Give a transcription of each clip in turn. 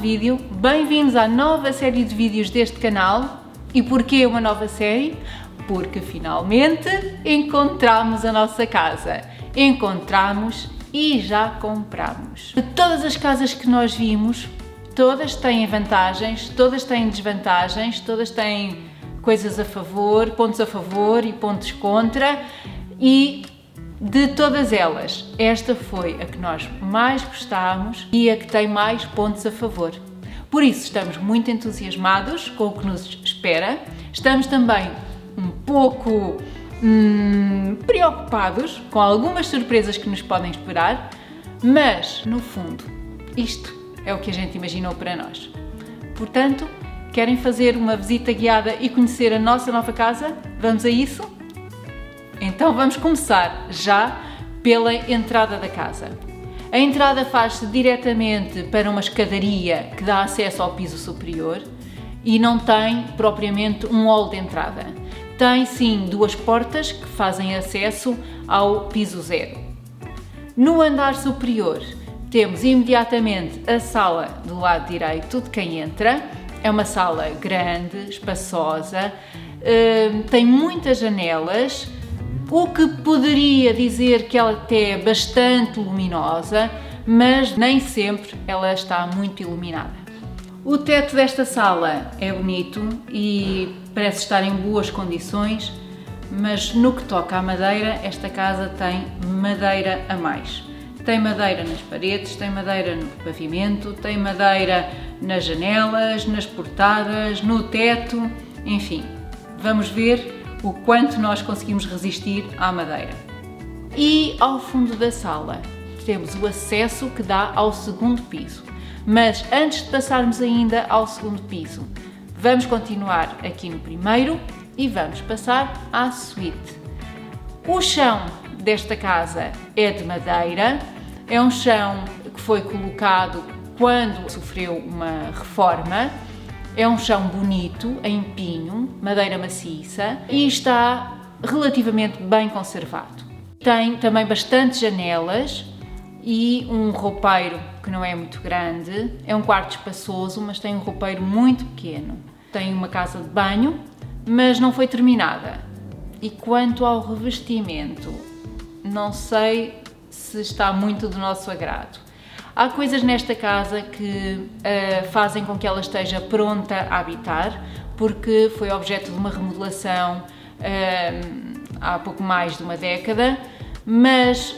vídeo, bem-vindos à nova série de vídeos deste canal. E porquê uma nova série? Porque finalmente encontramos a nossa casa. Encontramos e já compramos. De todas as casas que nós vimos, todas têm vantagens, todas têm desvantagens, todas têm coisas a favor e pontos contra, e de todas elas, esta foi a que nós mais gostámos e a que tem mais pontos a favor. Por isso, estamos muito entusiasmados com o que nos espera. Estamos também um pouco preocupados com algumas surpresas que nos podem esperar, mas, no fundo, isto é o que a gente imaginou para nós. Portanto, querem fazer uma visita guiada e conhecer a nossa nova casa? Vamos a isso? Então vamos começar já pela entrada da casa. A entrada faz-se diretamente para uma escadaria que dá acesso ao piso superior e não tem propriamente um hall de entrada. Tem sim duas portas que fazem acesso ao piso 0. No andar superior temos imediatamente a sala do lado direito de quem entra. É uma sala grande, espaçosa, tem muitas janelas, o que poderia dizer que ela até é bastante luminosa, mas nem sempre ela está muito iluminada. O teto desta sala é bonito e parece estar em boas condições, mas no que toca à madeira, esta casa tem madeira a mais. Tem madeira nas paredes, tem madeira no pavimento, tem madeira nas janelas, nas portadas, no teto, enfim, vamos ver o quanto nós conseguimos resistir à madeira. E ao fundo da sala temos o acesso que dá ao segundo piso. Mas antes de passarmos ainda ao segundo piso, vamos continuar aqui no primeiro e vamos passar à suíte. O chão desta casa é de madeira, é um chão que foi colocado quando sofreu uma reforma. É um chão bonito, em pinho, madeira maciça, e está relativamente bem conservado. Tem também bastante janelas e um roupeiro que não é muito grande. É um quarto espaçoso, mas tem um roupeiro muito pequeno. Tem uma casa de banho, mas não foi terminada. E quanto ao revestimento, não sei se está muito do nosso agrado. Há coisas nesta casa que fazem com que ela esteja pronta a habitar, porque foi objeto de uma remodelação há pouco mais de uma década, mas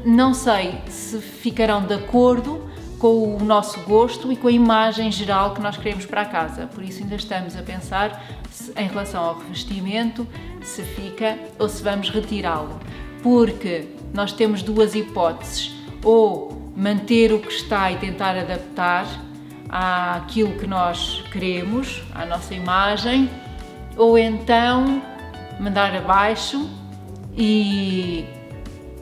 não sei se ficarão de acordo com o nosso gosto e com a imagem geral que nós queremos para a casa. Por isso ainda estamos a pensar em relação ao revestimento, se fica ou se vamos retirá-lo, porque nós temos duas hipóteses: ou manter o que está e tentar adaptar àquilo que nós queremos, à nossa imagem, ou então mandar abaixo e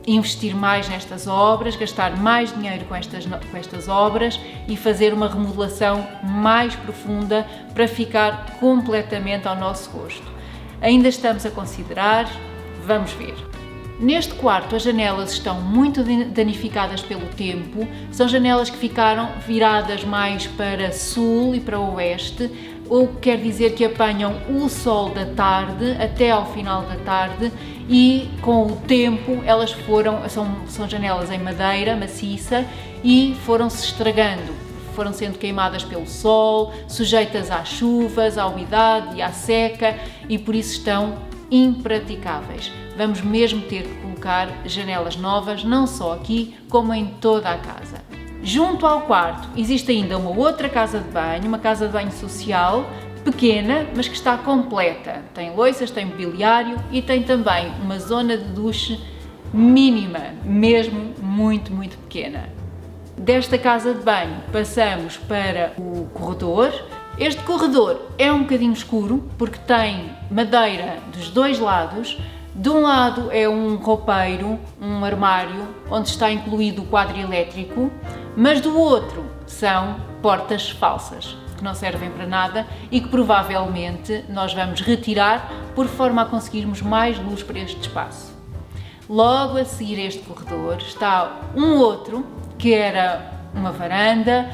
investir mais nestas obras, gastar mais dinheiro com estas obras e fazer uma remodelação mais profunda para ficar completamente ao nosso gosto. Ainda estamos a considerar, vamos ver. Neste quarto as janelas estão muito danificadas pelo tempo, são janelas que ficaram viradas mais para sul e para oeste, o que quer dizer que apanham o sol da tarde até ao final da tarde, e com o tempo elas são janelas em madeira maciça e foram-se estragando, foram sendo queimadas pelo sol, sujeitas às chuvas, à umidade e à seca, e por isso estão impraticáveis. Vamos mesmo ter que colocar janelas novas, não só aqui, como em toda a casa. Junto ao quarto existe ainda uma outra casa de banho, uma casa de banho social, pequena, mas que está completa. Tem louças, tem mobiliário e tem também uma zona de duche mínima, mesmo muito, muito pequena. Desta casa de banho passamos para o corredor. Este corredor é um bocadinho escuro porque tem madeira dos dois lados. De um lado é um roupeiro, um armário, onde está incluído o quadro elétrico, mas do outro são portas falsas, que não servem para nada e que provavelmente nós vamos retirar por forma a conseguirmos mais luz para este espaço. Logo a seguir este corredor está um outro, que era uma varanda,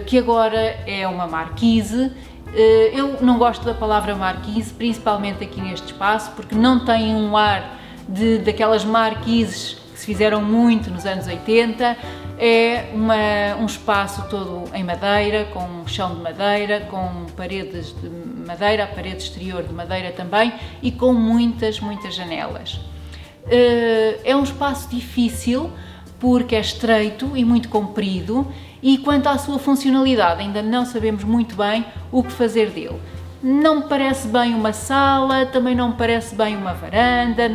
que agora é uma marquise. Eu não gosto da palavra marquise, principalmente aqui neste espaço, porque não tem um ar daquelas marquises que se fizeram muito nos anos 80. É um espaço todo em madeira, com um chão de madeira, com paredes de madeira, a parede exterior de madeira também, e com muitas janelas. É um espaço difícil porque é estreito e muito comprido, e quanto à sua funcionalidade ainda não sabemos muito bem o que fazer dele. Não me parece bem uma sala, também não me parece bem uma varanda,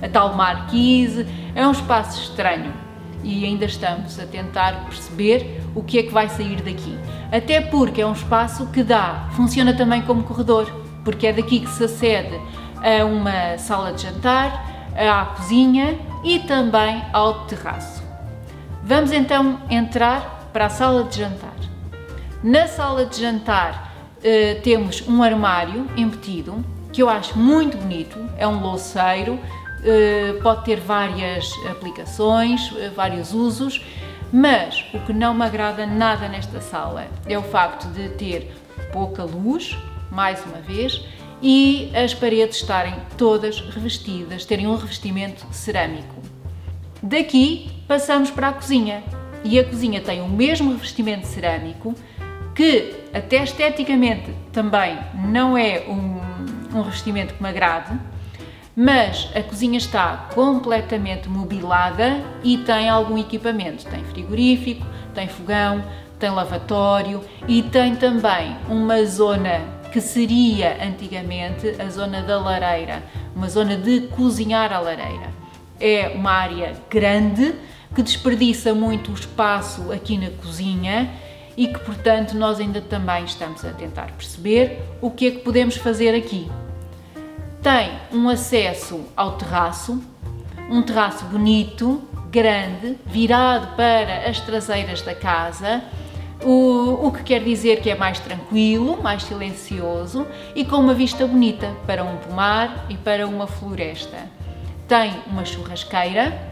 a tal marquise. É um espaço estranho e ainda estamos a tentar perceber o que é que vai sair daqui. Até porque é um espaço que funciona também como corredor, porque é daqui que se acede a uma sala de jantar, à cozinha e também ao terraço. Vamos então entrar para a sala de jantar. Na sala de jantar temos um armário embutido, que eu acho muito bonito, é um louceiro, pode ter várias aplicações, vários usos, mas o que não me agrada nada nesta sala é o facto de ter pouca luz, mais uma vez, e as paredes estarem todas revestidas, terem um revestimento cerâmico. Daqui passamos para a cozinha, e a cozinha tem o mesmo revestimento cerâmico, que até esteticamente também não é um revestimento que me agrade, mas a cozinha está completamente mobilada e tem algum equipamento. Tem frigorífico, tem fogão, tem lavatório e tem também uma zona que seria antigamente a zona da lareira, uma zona de cozinhar à lareira. É uma área grande que desperdiça muito o espaço aqui na cozinha e que, portanto, nós ainda também estamos a tentar perceber o que é que podemos fazer aqui. Tem um acesso ao terraço, um terraço bonito, grande, virado para as traseiras da casa, o que quer dizer que é mais tranquilo, mais silencioso e com uma vista bonita para um pomar e para uma floresta. Tem uma churrasqueira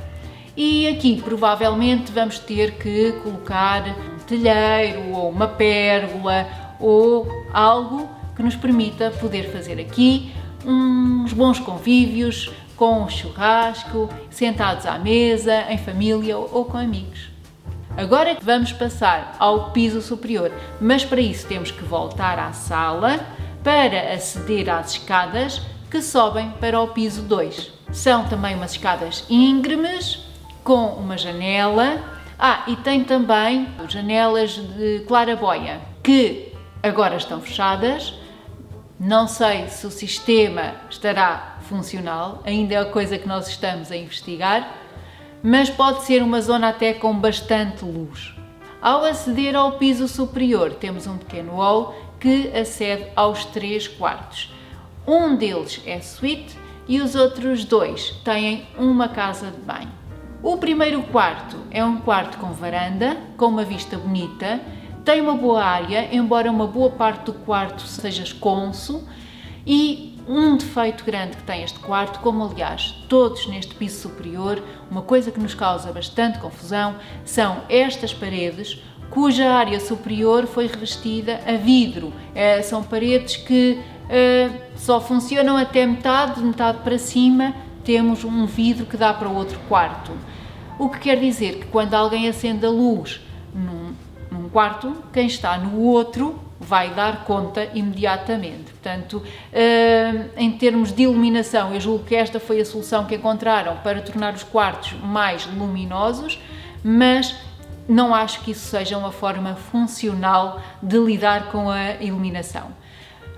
e aqui provavelmente vamos ter que colocar um telheiro ou uma pérgola ou algo que nos permita poder fazer aqui uns bons convívios com um churrasco, sentados à mesa, em família ou com amigos. Agora vamos passar ao piso superior, mas para isso temos que voltar à sala para aceder às escadas que sobem para o piso 2. São também umas escadas íngremes, com uma janela. E tem também janelas de claraboia, que agora estão fechadas. Não sei se o sistema estará funcional, ainda é a coisa que nós estamos a investigar, mas pode ser uma zona até com bastante luz. Ao aceder ao piso superior, temos um pequeno hall que acede aos 3 quartos. Um deles é suíte e os outros 2 têm uma casa de banho. O primeiro quarto é um quarto com varanda, com uma vista bonita, tem uma boa área, embora uma boa parte do quarto seja esconso, e um defeito grande que tem este quarto, como aliás todos neste piso superior, uma coisa que nos causa bastante confusão, são estas paredes, cuja área superior foi revestida a vidro. São paredes que só funcionam até metade, de metade para cima temos um vidro que dá para o outro quarto. O que quer dizer que quando alguém acende a luz num quarto, quem está no outro vai dar conta imediatamente. Portanto, em termos de iluminação, eu julgo que esta foi a solução que encontraram para tornar os quartos mais luminosos, mas não acho que isso seja uma forma funcional de lidar com a iluminação.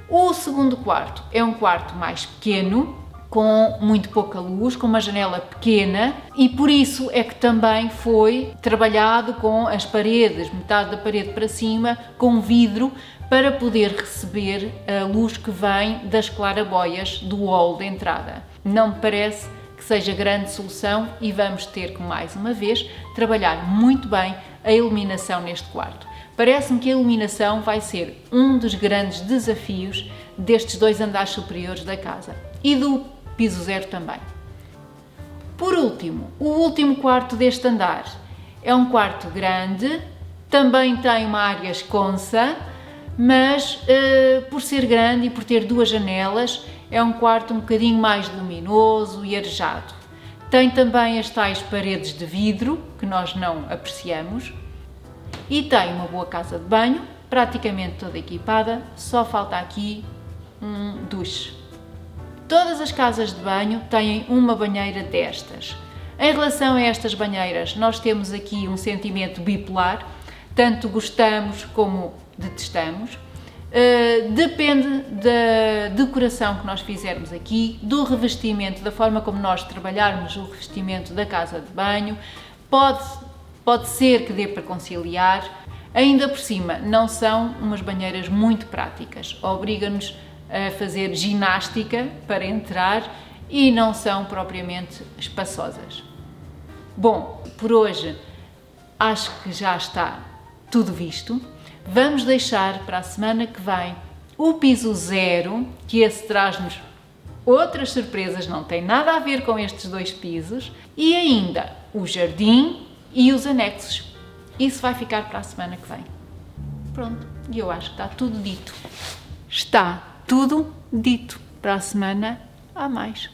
O segundo quarto é um quarto mais pequeno, com muito pouca luz, com uma janela pequena, e por isso é que também foi trabalhado com as paredes, metade da parede para cima, com vidro, para poder receber a luz que vem das claraboias do hall de entrada. Não me parece que seja grande solução e vamos ter que, mais uma vez, trabalhar muito bem a iluminação neste quarto. Parece-me que a iluminação vai ser um dos grandes desafios destes 2 andares superiores da casa e do piso 0 também. Por último, o último quarto deste andar é um quarto grande, Também tem uma área esconsa, mas por ser grande e por ter 2 janelas, é um quarto um bocadinho mais luminoso e arejado. Tem também as tais paredes de vidro, que nós não apreciamos, e tem uma boa casa de banho, praticamente toda equipada, só falta aqui um duche. Todas as casas de banho têm uma banheira destas. Em relação a estas banheiras, nós temos aqui um sentimento bipolar, tanto gostamos como detestamos. Depende da decoração que nós fizermos aqui, do revestimento, da forma como nós trabalharmos o revestimento da casa de banho. Pode ser que dê para conciliar. Ainda por cima, não são umas banheiras muito práticas, obriga-nos a fazer ginástica para entrar e não são propriamente espaçosas. Bom, por hoje acho que já está tudo visto. Vamos deixar para a semana que vem o piso 0, que esse traz-nos outras surpresas, não tem nada a ver com estes 2 pisos, e ainda o jardim e os anexos. Isso vai ficar para a semana que vem. Pronto, e eu acho que está tudo dito. Está tudo dito. Para a semana há mais.